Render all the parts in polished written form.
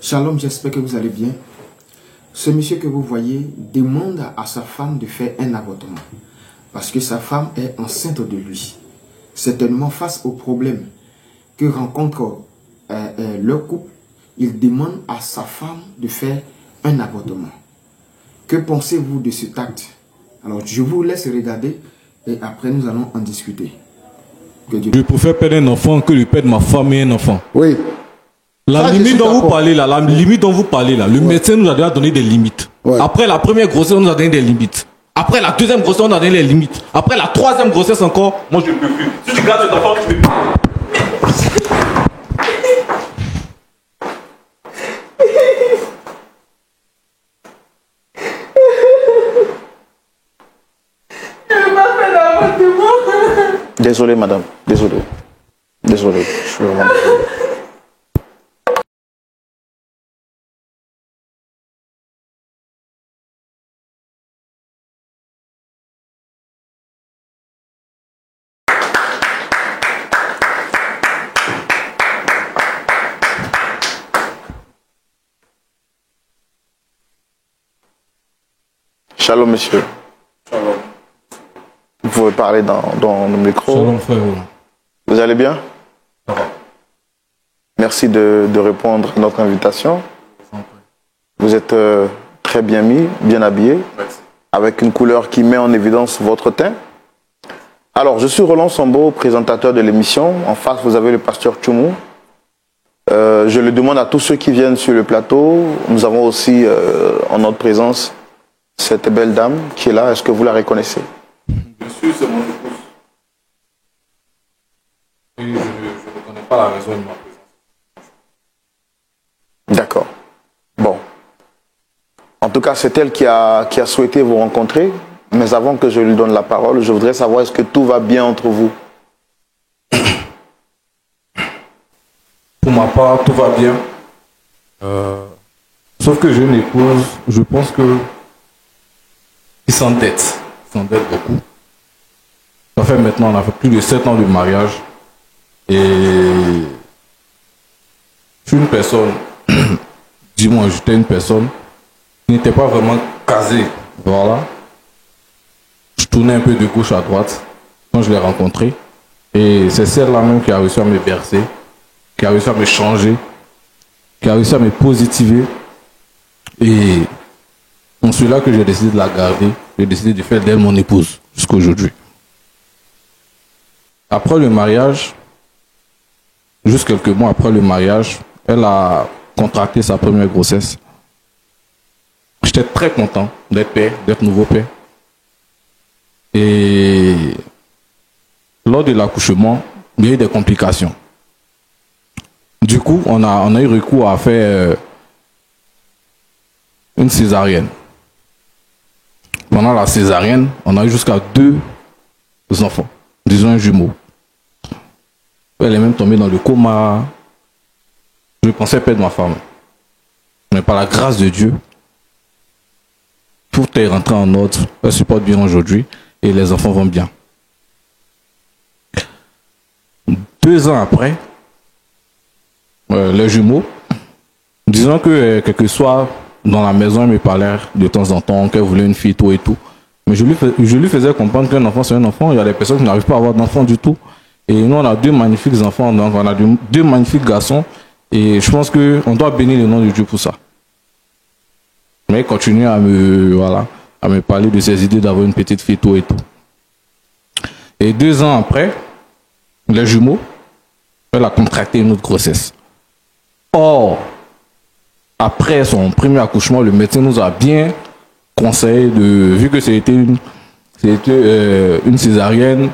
Shalom, j'espère que vous allez bien. Ce monsieur que vous voyez demande à sa femme de faire un avortement parce que sa femme est enceinte de lui. Certainement face au problème que rencontre leur couple, il demande à sa femme de faire un avortement. Que pensez-vous de cet acte? Alors je vous laisse regarder et après nous allons en discuter. Je préfère perdre un enfant que de perdre ma femme et un enfant. Oui. La limite dont vous parlez là, le médecin nous a déjà donné des limites. Ouais. Après la première grossesse, on nous a donné des limites. Après la deuxième grossesse, on a donné des limites. Après la troisième grossesse encore, moi je ne peux plus. Si tu gardes cet enfant, tu ne peux plus. Désolé, madame. Désolé. Désolé. Je suis vraiment désolé. Shalom, monsieur. Shalom. Vous pouvez parler dans le micro. Shalom, frère. Vous allez bien? Ça va. Merci de répondre à notre invitation. Vous êtes très bien mis, bien habillé, Merci. avec une couleur qui met en évidence votre teint. Alors, je suis Roland Sambo, présentateur de l'émission. En face, vous avez le pasteur Tchoumou. Je le demande à tous ceux qui viennent sur le plateau. Nous avons aussi en notre présence cette belle dame qui est là. Est-ce que vous la reconnaissez? Bien sûr, c'est mon épouse. Et je ne connais pas la raison de ma présence. D'accord. Bon. En tout cas, c'est elle qui a souhaité vous rencontrer. Mais avant que je lui donne la parole, je voudrais savoir est-ce que tout va bien entre vous? Pour ma part, tout va bien. Sauf que j'ai une épouse, je pense que il s'endette. Il s'endette beaucoup. Ça fait maintenant, on a fait plus de 7 ans de mariage. Et je suis une personne, dis-moi, j'étais une personne qui n'était pas vraiment casée. Voilà. Je tournais un peu de gauche à droite quand je l'ai rencontrée. Et c'est celle-là même qui a réussi à me bercer, qui a réussi à me changer, qui a réussi à me positiver. Et c'est celui-là que j'ai décidé de la garder. J'ai décidé de faire d'elle mon épouse jusqu'à aujourd'hui. Après le mariage, juste quelques mois après le mariage, elle a contracté sa première grossesse. J'étais très content d'être père, d'être nouveau père. Et lors de l'accouchement, il y a eu des complications. Du coup, on a eu recours à faire une césarienne. Pendant la césarienne, on a eu jusqu'à 2 enfants, disons un jumeau. Elle est même tombée dans le coma. Je pensais perdre ma femme. Mais par la grâce de Dieu, tout est rentré en ordre. Elle se porte bien aujourd'hui et les enfants vont bien. 2 ans après, les jumeaux, disons que quel que soit dans la maison, elle me parlait de temps en temps qu'elle voulait une fille, tout et tout. Mais je lui faisais comprendre qu'un enfant, c'est un enfant. Il y a des personnes qui n'arrivent pas à avoir d'enfants du tout. Et nous, on a 2 magnifiques enfants, donc on a 2 magnifiques garçons. Et je pense qu'on doit bénir le nom de Dieu pour ça. Mais il continue à me parler de ses idées d'avoir une petite fille, tout et tout. Et 2 ans après, les jumeaux, elle a contracté une autre grossesse. Or, après son premier accouchement, le médecin nous a bien conseillé, vu que c'était une césarienne,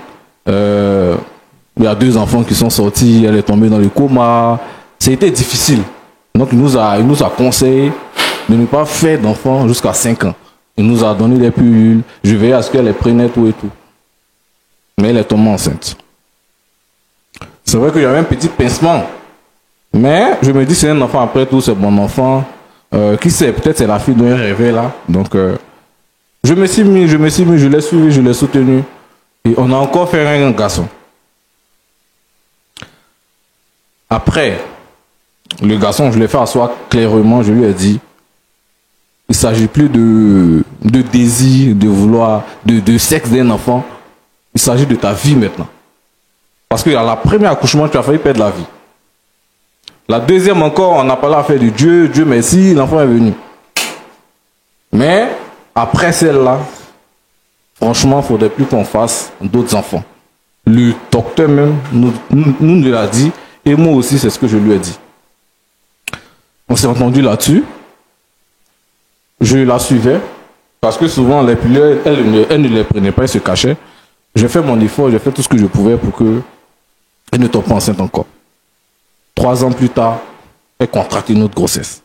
il y a 2 enfants qui sont sortis, elle est tombée dans le coma. C'était difficile. Donc il nous a conseillé de ne pas faire d'enfants jusqu'à 5 ans. Il nous a donné des pilules, je veillais à ce qu'elle les prenne tout et tout. Mais elle est tombée enceinte. C'est vrai qu'il y avait un petit pincement. Mais je me dis, c'est un enfant après tout, c'est mon enfant. Qui sait, peut-être c'est la fille dont elle rêvait là. Donc, je me suis mis, je l'ai suivi, je l'ai soutenu. Et on a encore fait un garçon. Après, Le garçon, je l'ai fait asseoir clairement, je lui ai dit, il ne s'agit plus de désir, de vouloir, de sexe d'un enfant. Il s'agit de ta vie maintenant. Parce qu'à la première accouchement, tu as failli perdre la vie. La deuxième encore, on n'a pas l'affaire de Dieu, Dieu merci, l'enfant est venu. Mais après celle-là, franchement, il ne faudrait plus qu'on fasse d'autres enfants. Le docteur même nous l'a dit, et moi aussi, c'est ce que je lui ai dit. On s'est entendu là-dessus. Je la suivais, parce que souvent, les pilule, elle ne les prenait pas, elle se cachait. J'ai fait mon effort, j'ai fait tout ce que je pouvais pour qu'elle ne tombe pas enceinte encore. 3 ans plus tard, elle contracte une autre grossesse.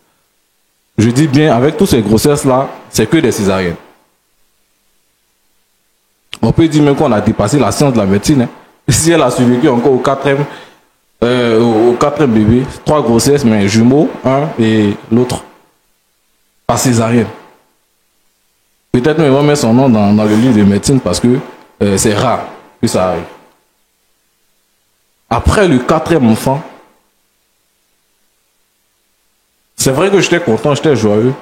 Je dis bien, avec toutes ces grossesses-là, c'est que des césariennes. On peut dire même qu'on a dépassé la science de la médecine. Hein. Si elle a survécu encore au 4e bébé, 3 grossesses, mais jumeaux, un et l'autre. Par césarienne. Peut-être même on va mettre son nom dans le livre de médecine parce que c'est rare que ça arrive. Après le 4e enfant, c'est vrai que j'étais content, j'étais joyeux,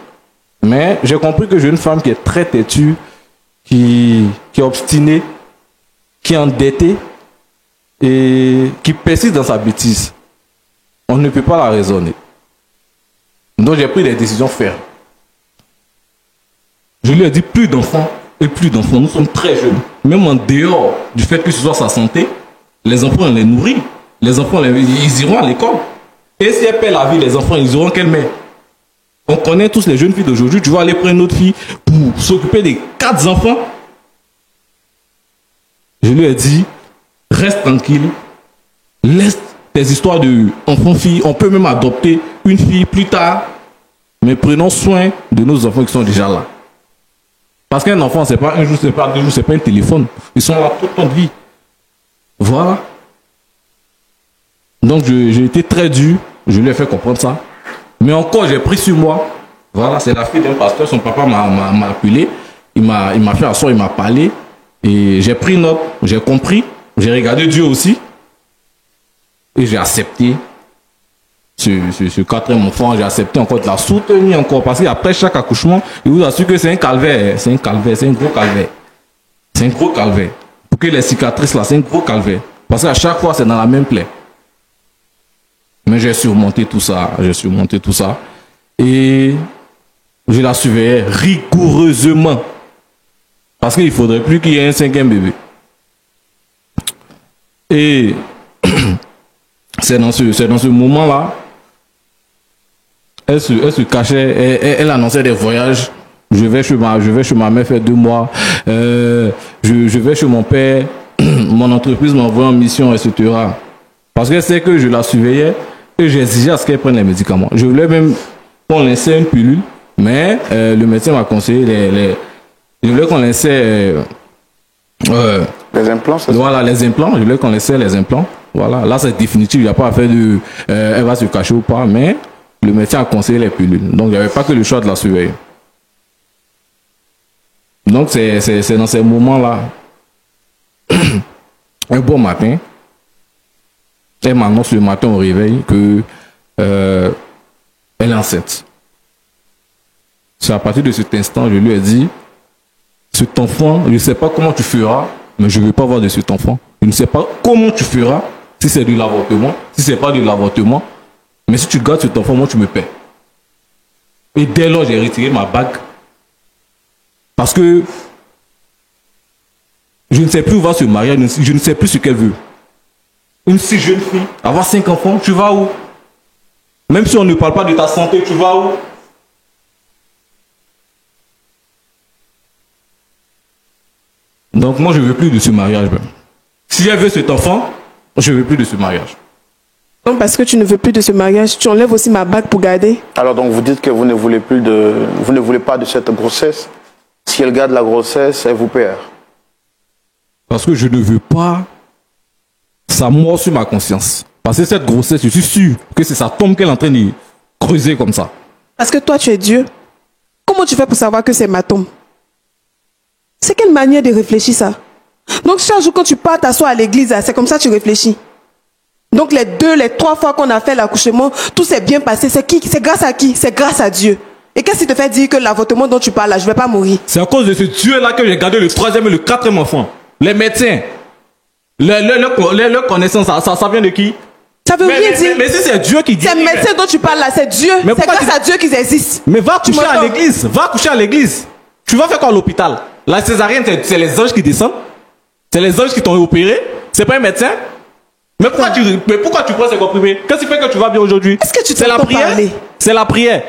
mais j'ai compris que j'ai une femme qui est très têtue, qui est obstinée, qui est endettée et qui persiste dans sa bêtise. On ne peut pas la raisonner. Donc j'ai pris des décisions fermes. Je lui ai dit plus d'enfants et plus d'enfants. Nous sommes très jeunes. Même en dehors du fait que ce soit sa santé, les enfants, on les nourrit. Les enfants, ils iront à l'école. Et si elle perd la vie, les enfants, ils auront quelle mère? On connaît tous les jeunes filles d'aujourd'hui. Tu vas aller prendre une autre fille pour s'occuper des 4 enfants. Je lui ai dit, reste tranquille. Laisse tes histoires d'enfants-filles. On peut même adopter une fille plus tard. Mais prenons soin de nos enfants qui sont déjà là. Parce qu'un enfant, c'est pas un jour, c'est pas 2 jours, c'est pas un téléphone. Ils sont là toute notre vie. Voilà. Donc j'ai été très dur. Je lui ai fait comprendre ça. Mais encore, j'ai pris sur moi. Voilà, c'est la fille d'un pasteur. Son papa m'a appelé. Il m'a fait asseoir, il m'a parlé. Et j'ai pris note, j'ai compris. J'ai regardé Dieu aussi. Et j'ai accepté ce 4e enfant. J'ai accepté encore de la soutenir encore. Parce qu'après chaque accouchement, il vous assure que c'est un calvaire. C'est un calvaire, c'est un gros calvaire. C'est un gros calvaire. Pour que les cicatrices là, c'est un gros calvaire. Parce qu'à chaque fois, c'est dans la même plaie. Mais j'ai surmonté tout ça. Et je la surveillais rigoureusement. Parce qu'il ne faudrait plus qu'il y ait un 5e bébé. Et c'est dans ce moment-là, elle se cachait, elle annonçait des voyages. Je vais chez ma mère faire 2 mois. Je vais chez mon père. Mon entreprise m'envoie en mission, etc. Parce qu'elle sait que je la surveillais et j'exigeais à ce qu'elle prenne les médicaments. Je voulais même qu'on laissait une pilule, mais le médecin m'a conseillé je voulais qu'on laissait les implants, c'est ça? Voilà, les implants. Je voulais qu'on laissait les implants. Voilà, là c'est définitif. Il n'y a pas à faire de elle va se cacher ou pas, mais le médecin a conseillé les pilules. Donc il n'y avait pas que le choix de la surveiller. Donc c'est dans ces moments-là, un bon matin, elle m'annonce le matin au réveil que elle est enceinte. C'est à partir de cet instant, je lui ai dit, cet enfant, je ne sais pas comment tu feras, mais je ne veux pas voir de cet enfant. Je ne sais pas comment tu feras, si c'est de l'avortement, si ce n'est pas de l'avortement, mais si tu gardes cet enfant, moi tu me paies. Et dès lors, j'ai retiré ma bague. Parce que je ne sais plus où va se marier, je ne sais plus ce qu'elle veut. Une si jeune fille, avoir 5 enfants, tu vas où? Même si on ne parle pas de ta santé, tu vas où? Donc moi, je ne veux plus de ce mariage. Si elle veut cet enfant, je ne veux plus de ce mariage. Donc parce que tu ne veux plus de ce mariage, tu enlèves aussi ma bague pour garder? Alors donc vous dites que vous ne voulez pas de cette grossesse. Si elle garde la grossesse, elle vous perd. Parce que je ne veux pas ça mord sur ma conscience. Parce que cette grossesse, je suis sûr que c'est sa tombe qu'elle est en train de creuser comme ça. Parce que toi, tu es Dieu. Comment tu fais pour savoir que c'est ma tombe? C'est quelle manière de réfléchir ça? Donc chaque jour quand tu pars t'asseoir à l'église, c'est comme ça que tu réfléchis. Donc les 3 fois qu'on a fait l'accouchement, tout s'est bien passé. C'est qui? C'est grâce à qui? C'est grâce à Dieu. Et qu'est-ce qui te fait dire que l'avortement dont tu parles là, je ne vais pas mourir? C'est à cause de ce Dieu-là que j'ai gardé le 3e et le 4e enfant. Les médecins, leur connaissance, ça vient de qui? Ça veut rien dire. Mais si c'est Dieu qui dit. C'est le médecin dont tu parles là, c'est Dieu. C'est grâce à Dieu qu'ils existent. Mais va coucher à l'église. Va coucher à l'église. Tu vas faire quoi à l'hôpital? La césarienne, c'est les anges qui descendent. C'est les anges qui t'ont opéré. C'est pas un médecin. Mais pourquoi tu prends ces comprimés? Qu'est-ce qui fait que tu vas bien aujourd'hui? Est-ce que tu C'est la t'entends prière. parler? C'est la prière.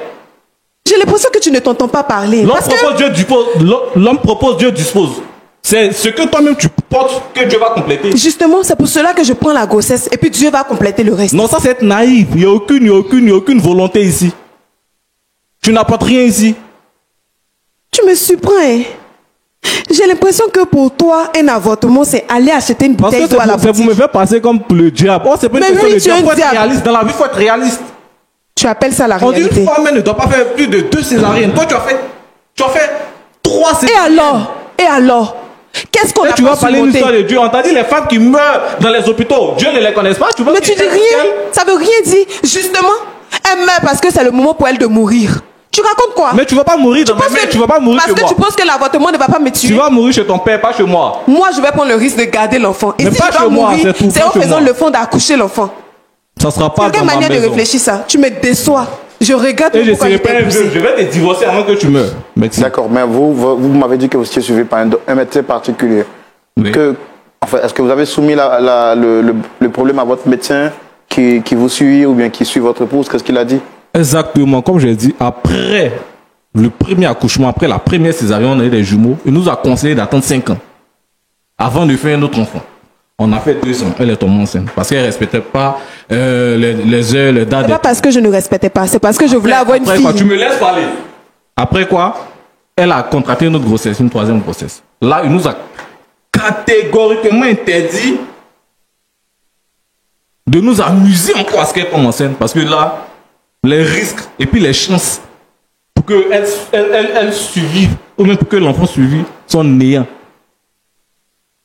J'ai l'impression que tu ne t'entends pas parler. L'homme propose, Dieu dispose. C'est ce que toi-même tu portes que Dieu va compléter. Justement, c'est pour cela que je prends la grossesse et puis Dieu va compléter le reste. Non, ça c'est être naïf. Il n'y a aucune volonté ici. Tu n'apportes rien ici. Tu me surprends, hein? J'ai l'impression que pour toi, un avortement, c'est aller acheter une bouteille d'eau à la boutique. Vous me faites passer comme le diable. Oh, c'est pas une question de diable. Il faut être réaliste. Dans la vie, il faut être réaliste. Tu appelles ça la On dit réalité. une femme ne doit pas faire plus de 2 césariennes. Toi, tu as fait 3 césariennes. Et alors qu'est-ce qu'on a tu vas parler d'une histoire de Dieu. On t'a dit les femmes qui meurent dans les hôpitaux. Dieu ne les connaît pas. Mais tu dis rien. Ça veut rien dire. Justement, elle meurt parce que c'est le moment pour elle de mourir. Tu racontes quoi? Mais tu vas pas mourir dans ma main. Tu vas pas mourir chez moi. Parce que tu penses que l'avortement ne va pas me tuer. Tu vas mourir chez ton père, pas chez moi. Moi, je vais prendre le risque de garder l'enfant. Et mais si pas je dois chez moi, mourir, c'est en faisant le fond d'accoucher l'enfant. Ça sera pas quelle manière de réfléchir ça? Tu me déçois. Je regarde pourquoi je t'ai épousé. Je vais te divorcer avant que tu meurs. D'accord, mais vous m'avez dit que vous étiez suivi par un médecin particulier. Oui. Est-ce que vous avez soumis le problème à votre médecin qui vous suit ou bien qui suit votre épouse? Qu'est-ce qu'il a dit? Exactement, comme j'ai dit, après le premier accouchement, après la première césarienne, on a eu des jumeaux. Il nous a conseillé d'attendre 5 ans avant de faire un autre enfant. On a fait 2 ans, elle est tombée enceinte parce qu'elle ne respectait pas les heures, les dates. C'est pas parce que je ne respectais pas, c'est parce que je voulais avoir une fille. Quoi, tu me laisses parler. Après quoi, elle a contracté une autre grossesse, une 3e grossesse. Là, il nous a catégoriquement interdit de nous amuser encore à ce qu'elle tombe enceinte parce que là, les risques et puis les chances pour qu'elle survive ou même pour que l'enfant survive sont néants.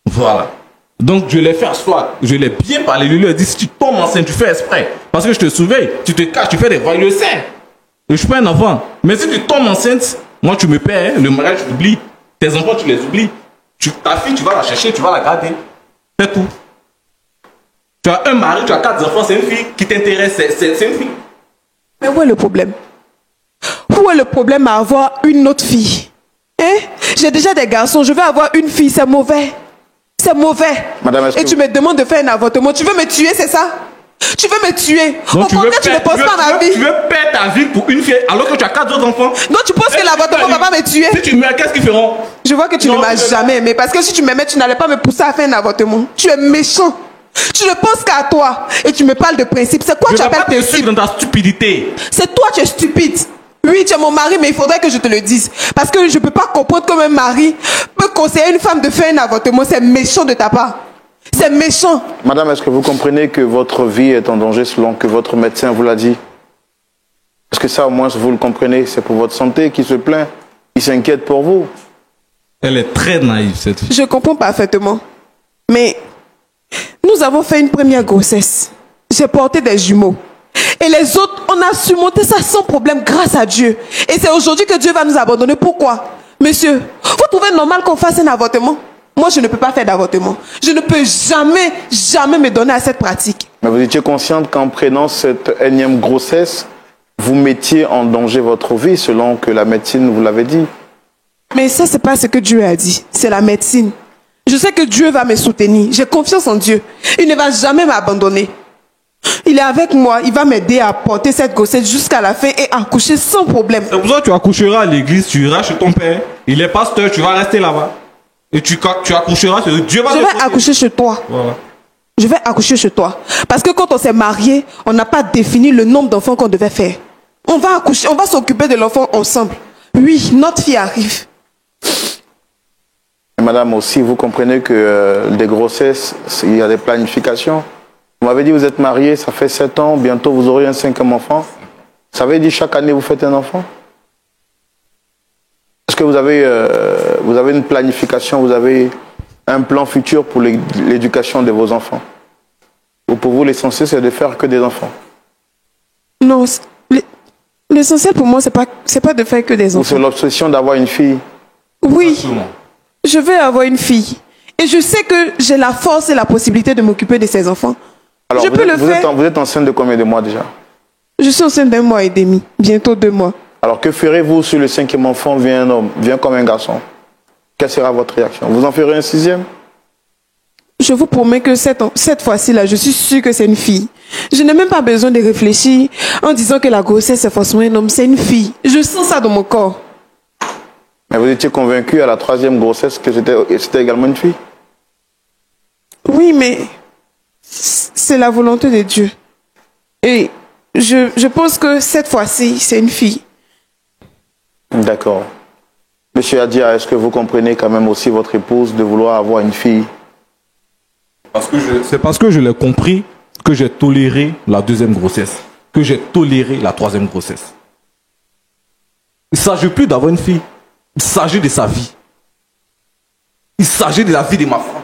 Voilà. Donc je l'ai fait asseoir, je l'ai bien parlé, je lui ai dit si tu tombes enceinte, tu fais exprès. Parce que je te surveille, tu te caches, tu fais des voyages, je le sais. Et je suis pas un enfant. Mais si tu tombes enceinte, moi tu me perds, le mariage tu l'oublies. Tes enfants tu les oublies. Ta fille tu vas la chercher, tu vas la garder. C'est tout. Tu as un mari, tu as 4 enfants, c'est une fille qui t'intéresse, c'est une fille. Mais où est le problème? Où est le problème à avoir une autre fille? Hein? J'ai déjà des garçons, je veux avoir une fille, c'est mauvais. C'est mauvais. Madame, et tu me demandes de faire un avortement. Tu veux me tuer, c'est ça? Tu veux me tuer? Au contraire, tu ne penses pas à ma vie. Tu veux perdre ta vie pour une fille alors que tu as 4 autres enfants? Non, tu penses que l'avortement ne va pas me tuer? Si tu meurs, qu'est-ce qu'ils feront? Je vois que tu ne m'as jamais aimé. Parce que si tu m'aimais, tu n'allais pas me pousser à faire un avortement. Tu es méchant. Tu ne penses qu'à toi. Et tu me parles de principe. C'est quoi tu appelles principe? Je ne vais pas te suivre dans ta stupidité. C'est toi, tu es stupide. Oui, tu es mon mari, mais il faudrait que je te le dise. Parce que je ne peux pas comprendre comment un mari peut conseiller une femme de faire un avortement. C'est méchant de ta part. C'est méchant. Madame, est-ce que vous comprenez que votre vie est en danger selon que votre médecin vous l'a dit? Est-ce que ça, au moins, vous le comprenez? C'est pour votre santé qu'il se plaint. Il s'inquiète pour vous. Elle est très naïve, cette fille. Je comprends parfaitement. Mais nous avons fait une première grossesse. J'ai porté des jumeaux. Et les autres, on a surmonté ça sans problème grâce à Dieu. Et c'est aujourd'hui que Dieu va nous abandonner. Pourquoi? Monsieur, vous trouvez normal qu'on fasse un avortement? Moi, je ne peux pas faire d'avortement. Je ne peux jamais me donner à cette pratique. Mais vous étiez consciente qu'en prenant cette énième grossesse, vous mettiez en danger votre vie selon que la médecine vous l'avait dit. Mais ça, c'est pas ce que Dieu a dit. C'est la médecine. Je sais que Dieu va me soutenir. J'ai confiance en Dieu. Il ne va jamais m'abandonner. Il est avec moi. Il va m'aider à porter cette grossesse jusqu'à la fin et accoucher sans problème. C'est pour ça que tu accoucheras à l'église, tu iras chez ton père. Il est pasteur, tu vas rester là-bas. Et tu accoucheras, Dieu va te... Je vais accoucher chez toi. Voilà. Je vais accoucher chez toi. Parce que quand on s'est marié, on n'a pas défini le nombre d'enfants qu'on devait faire. On va accoucher, on va s'occuper de l'enfant ensemble. Oui, notre fille arrive. Et madame, aussi, vous comprenez que des grossesses, il y a des planifications. Vous m'avez dit que vous êtes marié, ça fait 7 ans, bientôt vous aurez un 5e enfant. Ça veut dire chaque année vous faites un enfant? Est-ce que vous avez une planification, vous avez un plan futur pour l'éducation de vos enfants? Ou pour vous, l'essentiel, c'est de faire que des enfants? Non, l'essentiel pour moi, c'est pas de faire que des Ou enfants. c'est l'obsession d'avoir une fille? Oui, Exactement. je vais avoir une fille. Et je sais que j'ai la force et la possibilité de m'occuper de ces enfants. Alors, Je peux le faire. vous êtes enceinte de combien de mois déjà? Je suis enceinte d'1 mois et demi, bientôt 2 mois. Alors, que ferez-vous si le 5e enfant vient un homme, vient comme un garçon? Quelle sera votre réaction? Vous en ferez un 6e? Je vous promets que cette fois-ci, là, je suis sûre que c'est une fille. Je n'ai même pas besoin de réfléchir en disant que la grossesse, c'est forcément un homme. C'est une fille. Je sens ça dans mon corps. Mais vous étiez convaincu à la 3e grossesse que c'était également une fille? Oui, mais c'est la volonté de Dieu. Et je pense que cette fois-ci, c'est une fille. D'accord. Monsieur Adia, est-ce que vous comprenez quand même aussi votre épouse de vouloir avoir une fille? C'est parce que je l'ai compris que j'ai toléré la 2e grossesse, que j'ai toléré la 3e grossesse. Il ne s'agit plus d'avoir une fille, il s'agit de sa vie. Il s'agit de la vie de ma femme.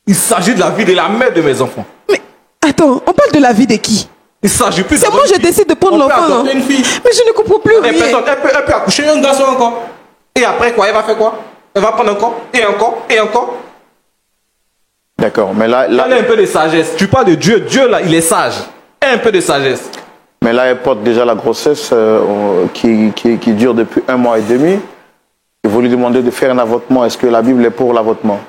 Il s'agit de la vie de la mère de mes enfants. Mais attends, on parle de la vie de qui? Il s'agit plus C'est d'avoir moi, une je fille. décide de prendre On peut l'enfant. adopter une fille. Mais je ne comprends plus Elle rien. peut accoucher un garçon encore. Et après quoi? Elle va faire quoi? Elle va prendre encore, et encore, et encore. D'accord, mais là, Elle a un peu de sagesse. Tu parles de Dieu. Dieu, là, il est sage. Un peu de sagesse. mais là, elle porte déjà la grossesse qui dure depuis 1 mois et demi. Et vous lui demandez de faire un avortement. Est-ce que la Bible est pour l'avortement?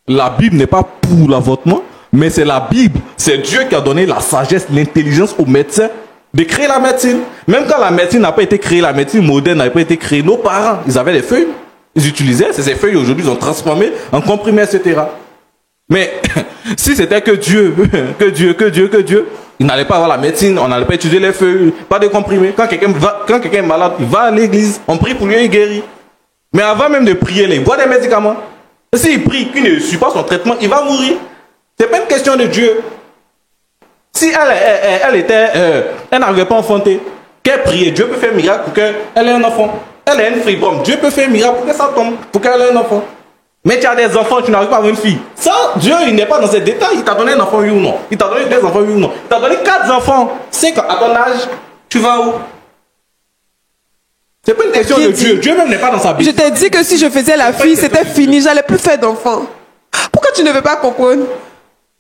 La Bible n'est pas pour l'avortement, mais c'est la Bible. C'est Dieu qui a donné la sagesse, l'intelligence aux médecins de créer la médecine. Même quand la médecine n'a pas été créée, la médecine moderne n'a pas été créée, nos parents, ils avaient des feuilles. Ils utilisaient ces feuilles, aujourd'hui, ils ont transformé en comprimés, etc. Mais si c'était que Dieu, il n'allait pas avoir la médecine, on n'allait pas utiliser les feuilles, pas de comprimés. Quand quelqu'un est malade, il va à l'église, on prie pour lui, il guérit. Mais avant même de prier, il boit des médicaments. Et s'il prie, qu'il ne suit pas son traitement, il va mourir. C'est pas une question de Dieu. Si elle n'arrivait pas à enfanter, qu'elle priait, Dieu peut faire un miracle pour qu'elle ait un enfant. Elle est une fribombe, Dieu peut faire un miracle pour que ça tombe, pour qu'elle ait un enfant. Mais tu as des enfants, tu n'arrives pas à avoir une fille. Ça, Dieu, il n'est pas dans ces détails. Il t'a donné un enfant, oui ou non. Il t'a donné 2 enfants, oui ou non. Il t'a donné 4 enfants. 5 à ton âge, tu vas où? C'est pas une question de Dieu. Dieu même n'est pas dans sa Bible. Je t'ai dit que si je faisais la fille, c'était fini. J'allais plus faire d'enfants. Pourquoi tu ne veux pas comprendre?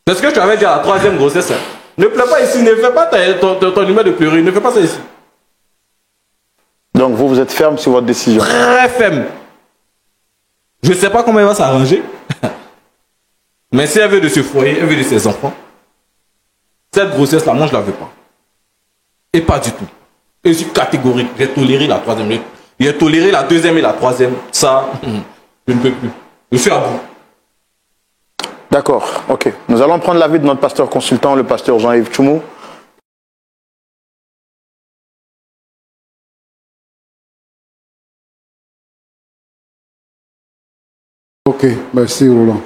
C'est ce que je t'avais dit à la 3e grossesse. Ne pleure pas ici. Ne fais pas ton numéro de pleurer. Ne fais pas ça ici. Donc vous êtes ferme sur votre décision? Très ferme. Je ne sais pas comment elle va s'arranger. Mais si elle veut de ce foyer, elle veut de ses enfants, cette grossesse-là, moi, je ne la veux pas. Et pas du tout. Et je suis catégorique. J'ai toléré la 3e. J'ai toléré la 2e et la 3e. Ça, je ne peux plus. Je suis à bout. D'accord, ok. Nous allons prendre l'avis de notre pasteur consultant, le pasteur Jean-Yves Tchoumou. Ok, merci Roland.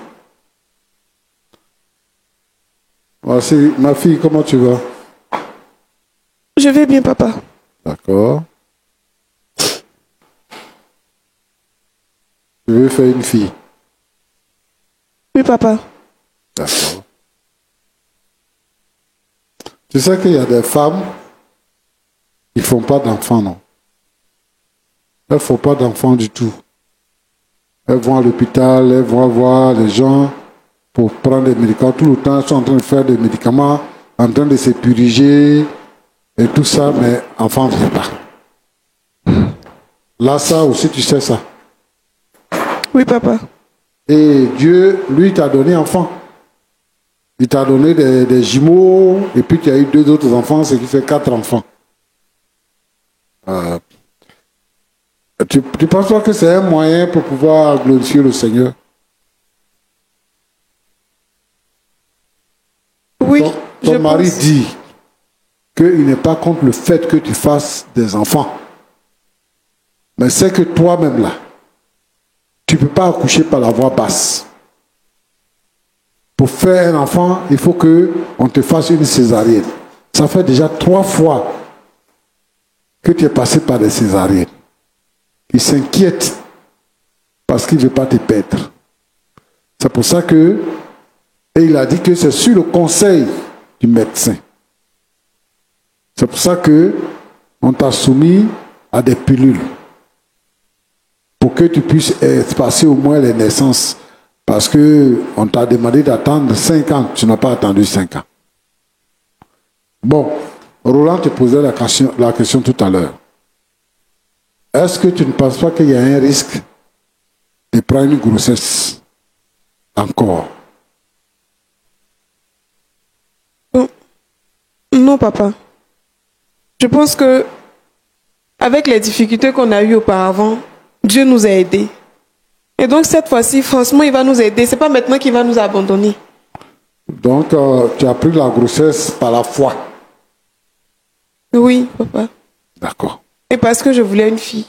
Merci, ma fille, comment tu vas? Je vais bien, papa. D'accord. Je veux faire une fille. Oui, papa. D'accord. Tu sais qu'il y a des femmes qui ne font pas d'enfants, non? Elles ne font pas d'enfants du tout. Elles vont à l'hôpital, elles vont voir les gens pour prendre des médicaments. Tout le temps, elles sont en train de faire des médicaments, en train de se puriger et tout ça, mais enfant ne vient pas. Là, ça aussi, tu sais ça. Oui, papa. Et Dieu, lui, t'a donné enfant. Il t'a donné des jumeaux, et puis tu as eu 2 autres enfants, ce qui fait 4 enfants. Tu penses pas que c'est un moyen pour pouvoir glorifier le Seigneur? Oui, Ton mari dit qu'il n'est pas contre le fait que tu fasses des enfants. Mais c'est que toi-même là, tu ne peux pas accoucher par la voie basse. Pour faire un enfant, il faut qu'on te fasse une césarienne. Ça fait déjà 3 fois que tu es passé par des césariennes. Il s'inquiète parce qu'il ne veut pas te perdre. C'est pour ça que, et il a dit que c'est sur le conseil du médecin. C'est pour ça que on t'a soumis à des pilules pour que tu puisses espacer au moins les naissances. Parce que on t'a demandé d'attendre 5 ans. Tu n'as pas attendu 5 ans. Bon, Roland te posait la question tout à l'heure. Est-ce que tu ne penses pas qu'il y a un risque de prendre une grossesse encore? Non, papa. Je pense que, avec les difficultés qu'on a eues auparavant, Dieu nous a aidés. Et donc, cette fois-ci, franchement, il va nous aider. Ce n'est pas maintenant qu'il va nous abandonner. Donc, tu as pris la grossesse par la foi. Oui, papa. D'accord. Et parce que je voulais une fille.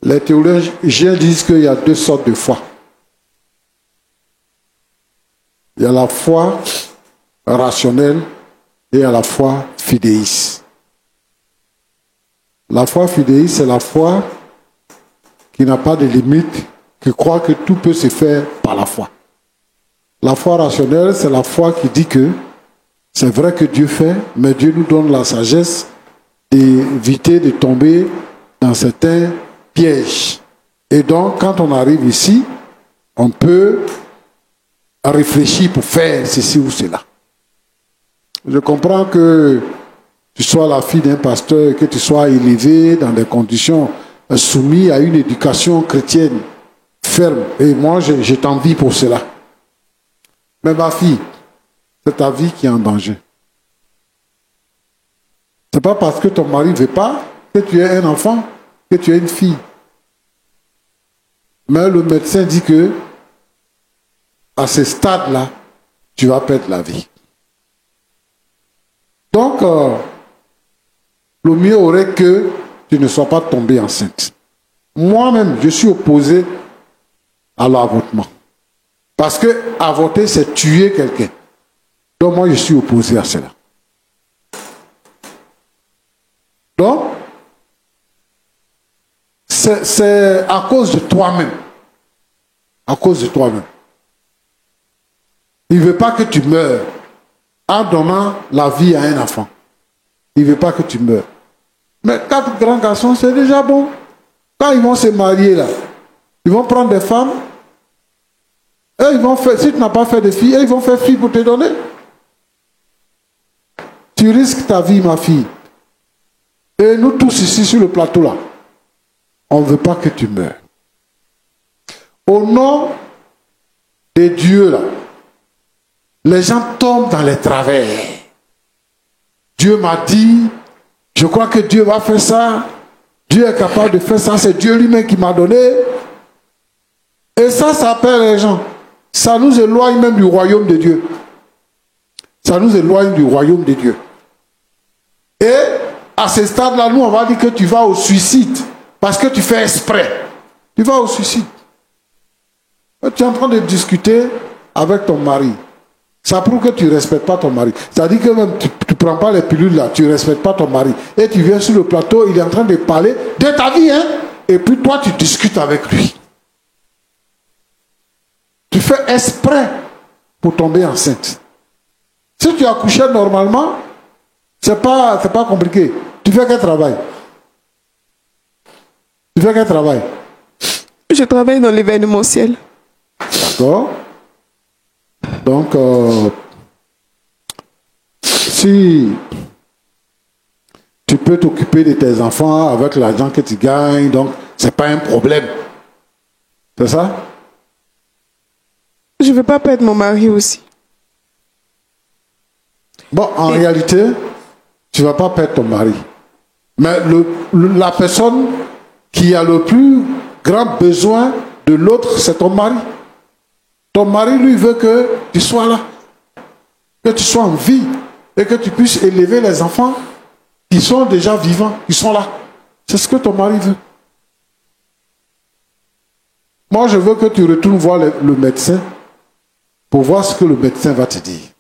Les théologiens disent qu'il y a 2 sortes de foi. Il y a la foi rationnelle et il y a la foi fidéiste. La foi fidéiste, c'est la foi qui n'a pas de limite, qui croit que tout peut se faire par la foi. La foi rationnelle, c'est la foi qui dit que c'est vrai que Dieu fait, mais Dieu nous donne la sagesse d'éviter de tomber dans certains pièges. Et donc, quand on arrive ici, on peut réfléchir pour faire ceci ou cela. Je comprends que tu sois la fille d'un pasteur et que tu sois élevée dans des conditions soumises à une éducation chrétienne ferme. Et moi, je t'envie pour cela. Mais ma fille, c'est ta vie qui est en danger. Ce n'est pas parce que ton mari ne veut pas que tu es un enfant, que tu es une fille. Mais le médecin dit que à ce stade-là, tu vas perdre la vie. Donc, le mieux aurait que tu ne sois pas tombée enceinte. Moi-même, je suis opposé à l'avortement. Parce que avorter, c'est tuer quelqu'un. Donc, moi, je suis opposé à cela. Donc, c'est à cause de toi-même. À cause de toi-même. Il ne veut pas que tu meurs en donnant la vie à un enfant. Il ne veut pas que tu meurs. Mais 4 grands garçons, c'est déjà bon. Quand ils vont se marier là, ils vont prendre des femmes. Et ils vont faire, si tu n'as pas fait de filles, ils vont faire filles pour te donner. Tu risques ta vie, ma fille. Et nous tous ici sur le plateau là, on ne veut pas que tu meurs. Au nom de Dieu là, les gens tombent dans les travers. Dieu m'a dit, je crois que Dieu va faire ça. Dieu est capable de faire ça. C'est Dieu lui-même qui m'a donné. Et ça perd les gens. Ça nous éloigne même du royaume de Dieu. Ça nous éloigne du royaume de Dieu. Et à ce stade-là, nous, on va dire que tu vas au suicide. Parce que tu fais exprès. Tu vas au suicide. Et tu es en train de discuter avec ton mari. Ça prouve que tu ne respectes pas ton mari. C'est-à-dire que même tu ne prends pas les pilules là, tu ne respectes pas ton mari. Et tu viens sur le plateau, il est en train de parler de ta vie, hein. Et puis toi, tu discutes avec lui. Tu fais exprès pour tomber enceinte. Si tu accouchais normalement, c'est pas compliqué. Tu fais quel travail? Tu fais quel travail? Je travaille dans l'événementiel. D'accord. Donc, si tu peux t'occuper de tes enfants avec l'argent que tu gagnes, donc c'est pas un problème. C'est ça? Je ne veux pas perdre mon mari aussi. Bon, en réalité, tu ne vas pas perdre ton mari. Mais la personne qui a le plus grand besoin de l'autre, c'est ton mari. Ton mari, lui, veut que tu sois là, que tu sois en vie et que tu puisses élever les enfants qui sont déjà vivants, qui sont là. C'est ce que ton mari veut. Moi, je veux que tu retournes voir le médecin pour voir ce que le médecin va te dire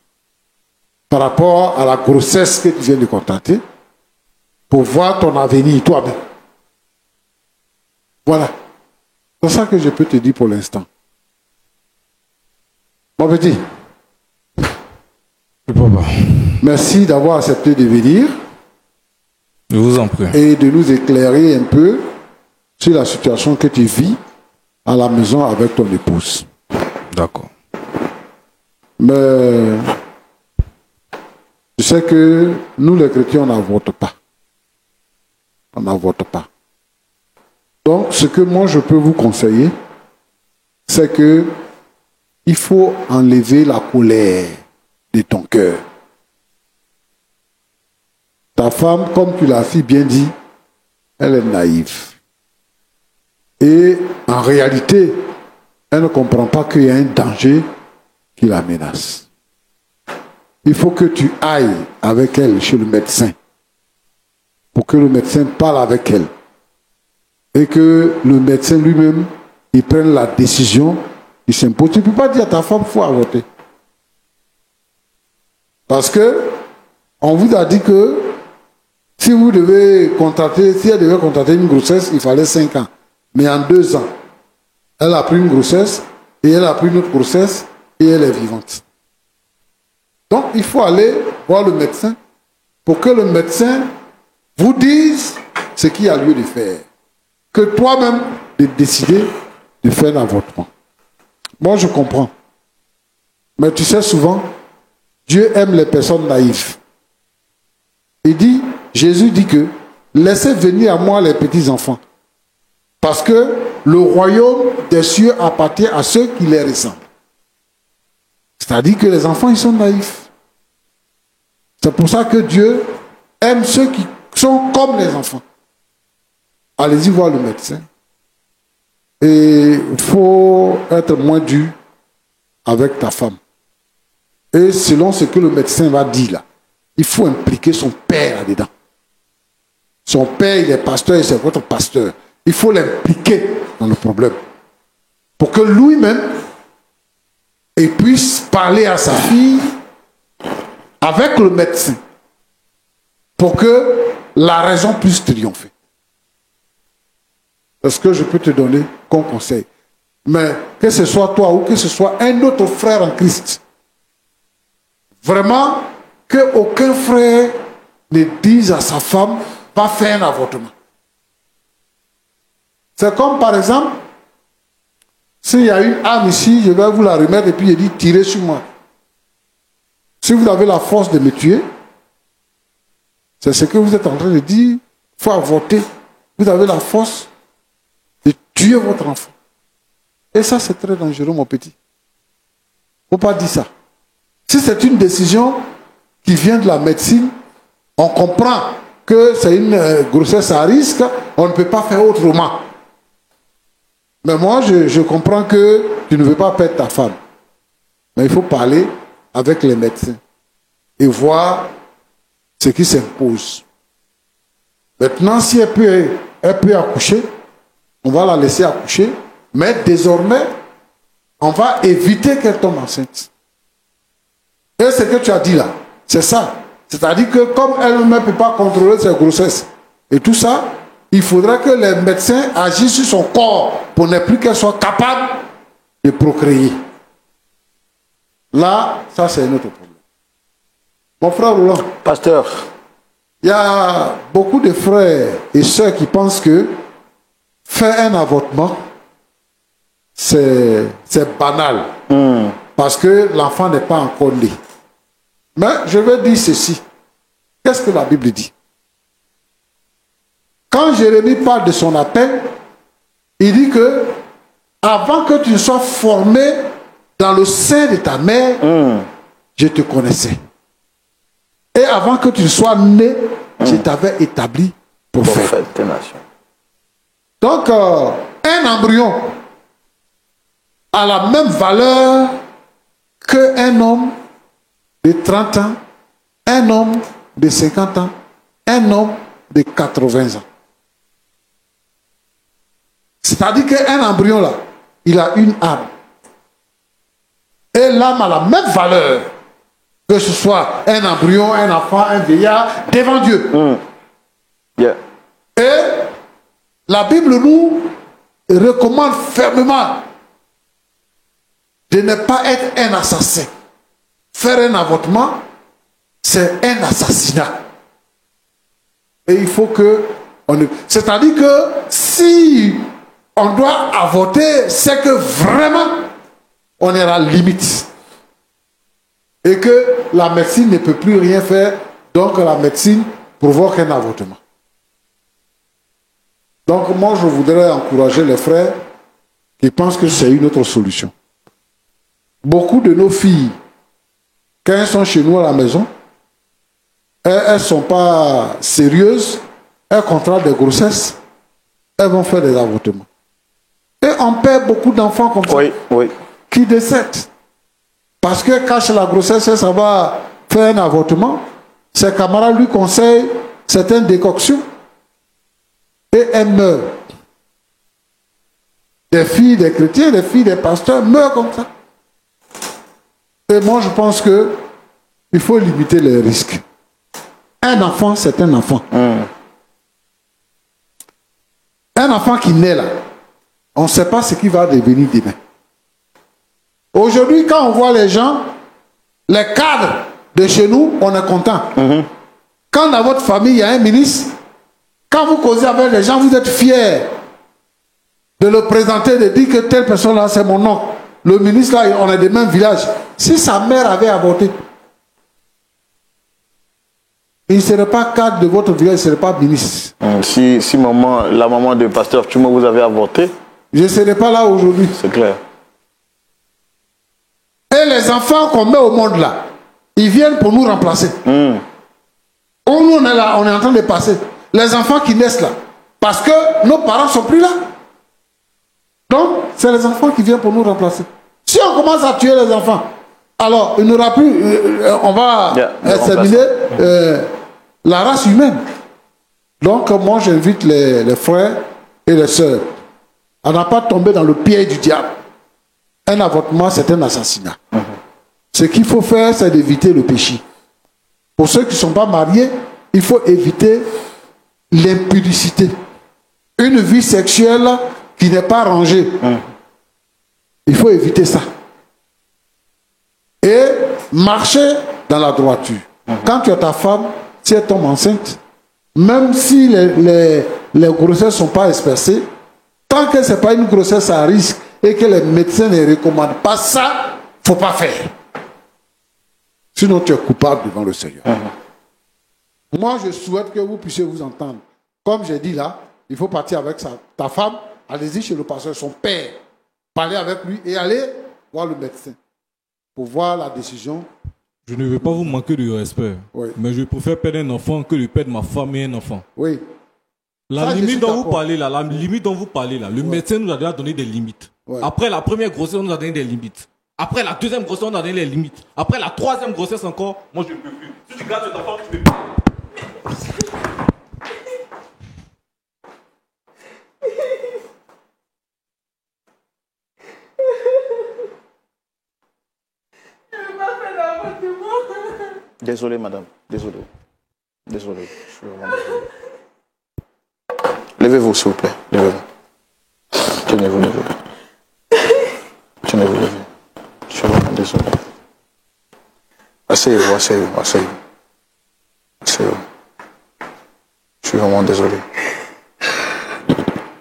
par rapport à la grossesse que tu viens de constater, pour voir ton avenir toi-même. Voilà. C'est ça que je peux te dire pour l'instant. Mon petit, Papa, Merci d'avoir accepté de venir je vous en prie. et de nous éclairer un peu sur la situation que tu vis à la maison avec ton épouse. D'accord. Mais je sais que nous les chrétiens, on n'avorte pas. On n'avorte pas. Donc, ce que moi je peux vous conseiller, c'est que il faut enlever la colère de ton cœur. Ta femme, comme tu l'as si bien dit, elle est naïve. Et en réalité, elle ne comprend pas qu'il y a un danger qui la menace. Il faut que tu ailles avec elle chez le médecin pour que le médecin parle avec elle et que le médecin lui-même il prenne la décision qui s'impose. Tu ne peux pas dire à ta femme qu'il faut avorter. Parce que on vous a dit que si elle devait contracter une grossesse, il fallait 5 ans. Mais en 2 ans, elle a pris une grossesse et elle a pris une autre grossesse et elle est vivante. Donc, il faut aller voir le médecin pour que le médecin vous dise ce qu'il y a lieu de faire. Que toi-même, de décider de faire l'avortement. Moi, je comprends. Mais tu sais, souvent, Dieu aime les personnes naïves. Jésus dit que laissez venir à moi les petits enfants. Parce que le royaume des cieux appartient à ceux qui les ressemblent. C'est-à-dire que les enfants, ils sont naïfs. C'est pour ça que Dieu aime ceux qui sont comme les enfants. Allez-y voir le médecin. Et il faut être moins dur avec ta femme. Et selon ce que le médecin va dire là, il faut impliquer son père là-dedans. Son père, il est pasteur et c'est votre pasteur. Il faut l'impliquer dans le problème. Pour que lui-même, il puisse parler à sa fille avec le médecin. Pour que la raison puisse triompher. C'est ce que je peux te donner comme conseil. Mais que ce soit toi ou que ce soit un autre frère en Christ, vraiment, qu'aucun frère ne dise à sa femme, pas faire un avortement. C'est comme par exemple, s'il y a une âme ici, je vais vous la remettre et puis je dis, tirez sur moi. Si vous avez la force de me tuer, c'est ce que vous êtes en train de dire, il faut avorter. Vous avez la force de tuer votre enfant. Et ça, c'est très dangereux, mon petit. Il ne faut pas dire ça. Si c'est une décision qui vient de la médecine, on comprend que c'est une grossesse à risque, on ne peut pas faire autrement. Mais moi, je comprends que tu ne veux pas perdre ta femme. Mais il faut parler avec les médecins et voir ce qui s'impose. Maintenant, si elle peut accoucher, on va la laisser accoucher, mais désormais, on va éviter qu'elle tombe enceinte. Et ce que tu as dit là, c'est ça. C'est-à-dire que comme elle ne peut pas contrôler ses grossesses et tout ça, il faudra que les médecins agissent sur son corps pour ne plus qu'elle soit capable de procréer. Là, ça c'est un autre problème. Mon frère Roland. Pasteur. Il y a beaucoup de frères et sœurs qui pensent que faire un avortement, c'est banal. Parce que l'enfant n'est pas encore né. Mais je vais dire ceci. Qu'est-ce que la Bible dit? Quand Jérémie parle de son appel, il dit que avant que tu ne sois formé dans le sein de ta mère, je te connaissais. Et avant que tu ne sois né, je t'avais établi prophète. Donc, un embryon a la même valeur qu'un homme de 30 ans, un homme de 50 ans, un homme de 80 ans. C'est-à-dire qu'un embryon là, il a une âme. Et l'âme a la même valeur que ce soit un embryon, un enfant, un vieillard, devant Dieu. Et la Bible nous recommande fermement de ne pas être un assassin. Faire un avortement, c'est un assassinat. Et il faut que... C'est-à-dire que si on doit avorter, c'est que vraiment, on est à la limite. Et que la médecine ne peut plus rien faire, donc la médecine provoque un avortement. Donc moi, je voudrais encourager les frères qui pensent que c'est une autre solution. Beaucoup de nos filles, quand elles sont chez nous à la maison, elles ne sont pas sérieuses, elles contractent des grossesses, elles vont faire des avortements. Et on perd beaucoup d'enfants comme ça, qui décèdent. Parce que cache la grossesse, ça va faire un avortement. Ses camarades lui conseillent certaines décoctions. Et elles meurent. Des filles des chrétiens, des filles des pasteurs meurent comme ça. Et moi, je pense qu'il faut limiter les risques. Un enfant, c'est un enfant. Un enfant qui naît là, on ne sait pas ce qu'il va devenir demain. Aujourd'hui, quand on voit les gens, les cadres de chez nous, on est content. Quand dans votre famille, il y a un ministre, quand vous causez avec les gens, vous êtes fiers de le présenter, de dire que telle personne-là, c'est mon oncle. Le ministre, là, on est des mêmes villages. Si sa mère avait avorté, il ne serait pas cadre de votre village, il ne serait pas ministre. Si la maman de pasteur Tchoumo vous avez avorté, je ne serais pas là aujourd'hui. C'est clair. Et les enfants qu'on met au monde là, ils viennent pour nous remplacer. Nous, on est là, on est en train de passer. Les enfants qui naissent là, parce que nos parents ne sont plus là. Donc, c'est les enfants qui viennent pour nous remplacer. Si on commence à tuer les enfants, alors il n'y aura plus, on va exterminer la race humaine. Donc, moi, j'invite les frères et les sœurs à ne pas tomber dans le piège du diable. Un avortement, c'est un assassinat. Ce qu'il faut faire, c'est d'éviter le péché. Pour ceux qui ne sont pas mariés, il faut éviter l'impudicité. Une vie sexuelle qui n'est pas rangée. Il faut éviter ça. Et marcher dans la droiture. Quand tu as ta femme, si elle tombe enceinte, même si les grossesses ne sont pas espacées, tant que ce n'est pas une grossesse à risque et que les médecins ne recommandent pas ça, il ne faut pas faire. Sinon, tu es coupable devant le Seigneur. Moi, je souhaite que vous puissiez vous entendre. Comme j'ai dit là, il faut partir avec ta femme, allez-y chez le pasteur, son père, parler avec lui et aller voir le médecin pour voir la décision. Je ne veux pas vous manquer de respect, mais je préfère perdre un enfant que de perdre ma femme et un enfant. Oui. La limite dont vous parlez là, le médecin nous a déjà donné des limites. Après la première grossesse, on nous a donné des limites. Après la deuxième grossesse, on a donné les limites. Après la troisième grossesse encore, moi je ne peux plus. Si tu gardes cet enfant, tu ne peux plus. Désolé, madame. Désolé. Je suis vraiment désolé. Levez-vous, s'il vous plaît. Levez-vous. Tenez-vous, levez-vous. Tenez-vous, levez-vous. Je suis vraiment désolé. Asseyez-vous. Je suis vraiment désolé.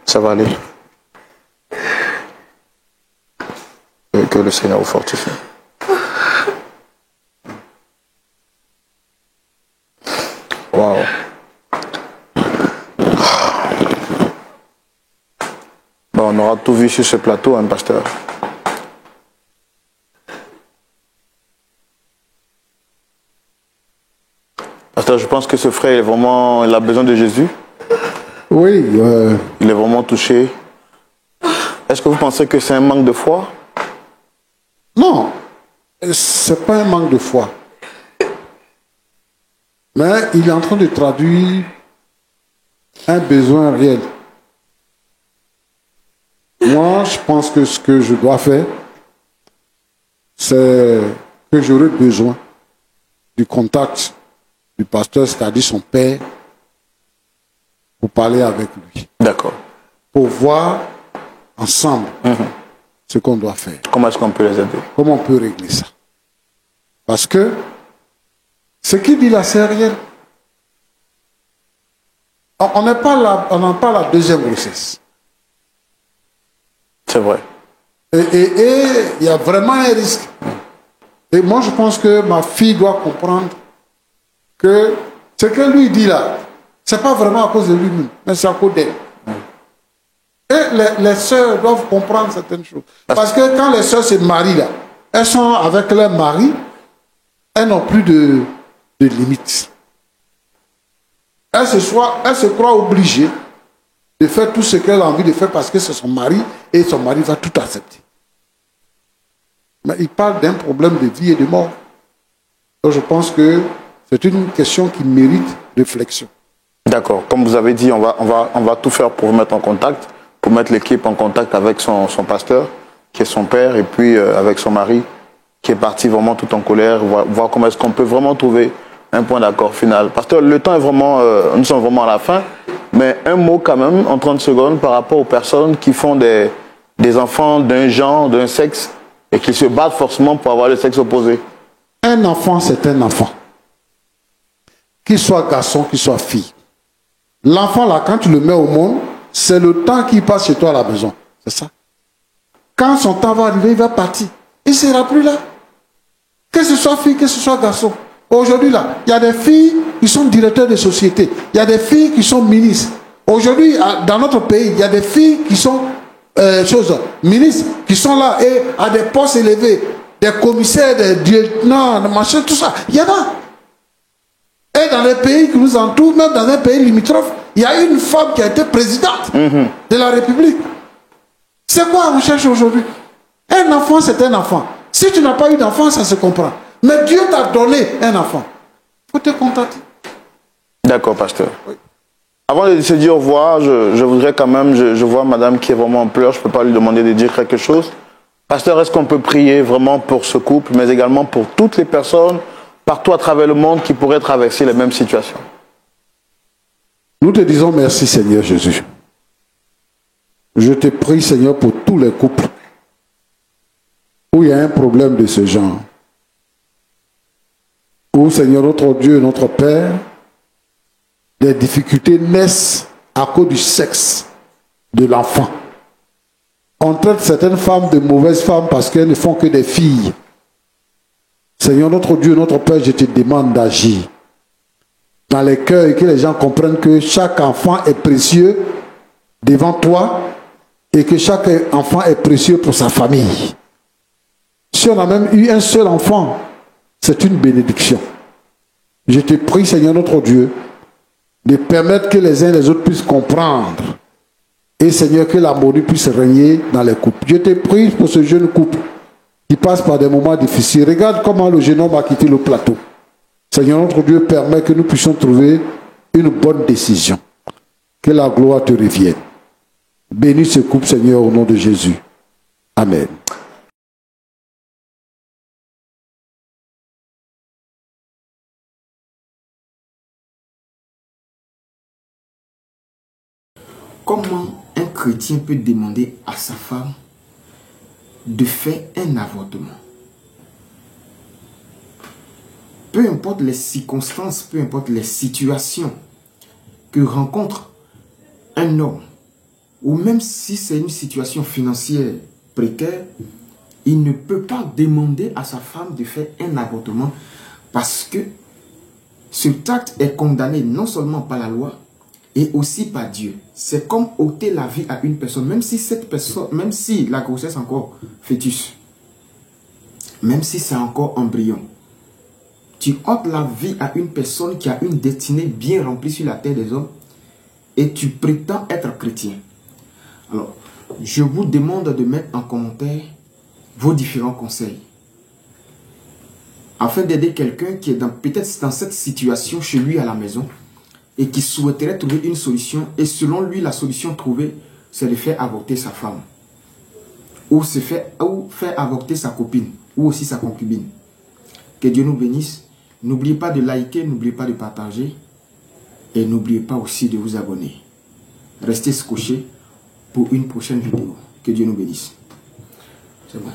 Ça va aller. Que le Seigneur vous fortifie. Wow. Bon, on aura tout vu sur ce plateau, hein, pasteur. Pasteur, je pense que ce frère, il a besoin de Jésus. Oui. Il est vraiment touché. Est-ce que vous pensez que c'est un manque de foi? Non, c'est pas un manque de foi. Mais il est en train de traduire un besoin réel. Moi, je pense que ce que je dois faire, c'est que j'aurai besoin du contact du pasteur, c'est-à-dire son père, pour parler avec lui. D'accord. Pour voir ensemble ce qu'on doit faire. Comment est-ce qu'on peut les aider? Comment on peut régler ça? Parce que Ce qu'il dit là, c'est réel. On n'est pas là, on n'en parle à la deuxième grossesse. C'est vrai. Et il y a vraiment un risque. Et moi, je pense que ma fille doit comprendre que ce que lui dit là, ce n'est pas vraiment à cause de lui-même, mais c'est à cause d'elle. Et les sœurs doivent comprendre certaines choses. Parce que quand les sœurs se marient là, elles sont avec leur mari, elles n'ont plus de limites. Elles se croient obligées de faire tout ce qu'elle a envie de faire parce que c'est son mari et son mari va tout accepter. Mais il parle d'un problème de vie et de mort. Donc je pense que c'est une question qui mérite réflexion. D'accord. Comme vous avez dit, on va tout faire pour mettre en contact, pour mettre l'équipe en contact avec son pasteur, qui est son père, et puis avec son mari, qui est parti vraiment tout en colère, voir comment est-ce qu'on peut vraiment trouver un point d'accord final. Pasteur, le temps est vraiment, nous sommes vraiment à la fin, mais un mot quand même, en 30 secondes, par rapport aux personnes qui font des enfants d'un genre, d'un sexe, et qui se battent forcément pour avoir le sexe opposé. Un enfant, c'est un enfant. Qu'il soit garçon, qu'il soit fille. L'enfant, là, quand tu le mets au monde, c'est le temps qu'il passe chez toi à la maison. C'est ça. Quand son temps va arriver, il va partir. Il ne sera plus là. Que ce soit fille, que ce soit garçon. Aujourd'hui, là, il y a des filles qui sont directeurs de société. Il y a des filles qui sont ministres. Aujourd'hui, dans notre pays, il y a des filles qui sont ministres, qui sont là et à des postes élevés, des commissaires, des lieutenants, des machins, tout ça. Il y en a. Et dans les pays qui nous entourent, même dans un pays limitrophe, il y a une femme qui a été présidente de la République. C'est quoi on cherche aujourd'hui? Un enfant, c'est un enfant. Si tu n'as pas eu d'enfant, ça se comprend. Mais Dieu t'a donné un enfant. Il faut te contenter. D'accord, pasteur. Oui. Avant de se dire au revoir, je voudrais quand même, je vois madame qui est vraiment en pleurs, je ne peux pas lui demander de dire quelque chose. Pasteur, est-ce qu'on peut prier vraiment pour ce couple, mais également pour toutes les personnes partout à travers le monde qui pourraient traverser les mêmes situations? Nous te disons merci, Seigneur Jésus. Je te prie, Seigneur, pour tous les couples où il y a un problème de ce genre. Où, Seigneur, notre Dieu, notre Père, des difficultés naissent à cause du sexe de l'enfant. On traite certaines femmes de mauvaises femmes parce qu'elles ne font que des filles. Seigneur, notre Dieu, notre Père, je te demande d'agir dans les cœurs et que les gens comprennent que chaque enfant est précieux devant toi et que chaque enfant est précieux pour sa famille. Si on a même eu un seul enfant, c'est une bénédiction. Je te prie, Seigneur notre Dieu, de permettre que les uns et les autres puissent comprendre. Et Seigneur, que l'harmonie puisse régner dans les couples. Je te prie pour ce jeune couple qui passe par des moments difficiles. Regarde comment le jeune homme a quitté le plateau. Seigneur notre Dieu, permet que nous puissions trouver une bonne décision. Que la gloire te revienne. Bénis ce couple, Seigneur, au nom de Jésus. Amen. Comment un chrétien peut demander à sa femme de faire un avortement? Peu importe les circonstances, peu importe les situations que rencontre un homme, ou même si c'est une situation financière précaire, il ne peut pas demander à sa femme de faire un avortement parce que cet acte est condamné non seulement par la loi, et aussi par Dieu. C'est comme ôter la vie à une personne, même si cette personne, même si la grossesse est encore fœtus, même si c'est encore embryon. Tu ôtes la vie à une personne qui a une destinée bien remplie sur la terre des hommes et tu prétends être chrétien. Alors, je vous demande de mettre en commentaire vos différents conseils afin d'aider quelqu'un qui est peut-être dans cette situation chez lui à la maison et qui souhaiterait trouver une solution. Et selon lui, la solution trouvée, c'est de faire avorter sa femme. Ou faire avorter sa copine. Ou aussi sa concubine. Que Dieu nous bénisse. N'oubliez pas de liker, n'oubliez pas de partager. Et n'oubliez pas aussi de vous abonner. Restez scotchés pour une prochaine vidéo. Que Dieu nous bénisse. C'est bon.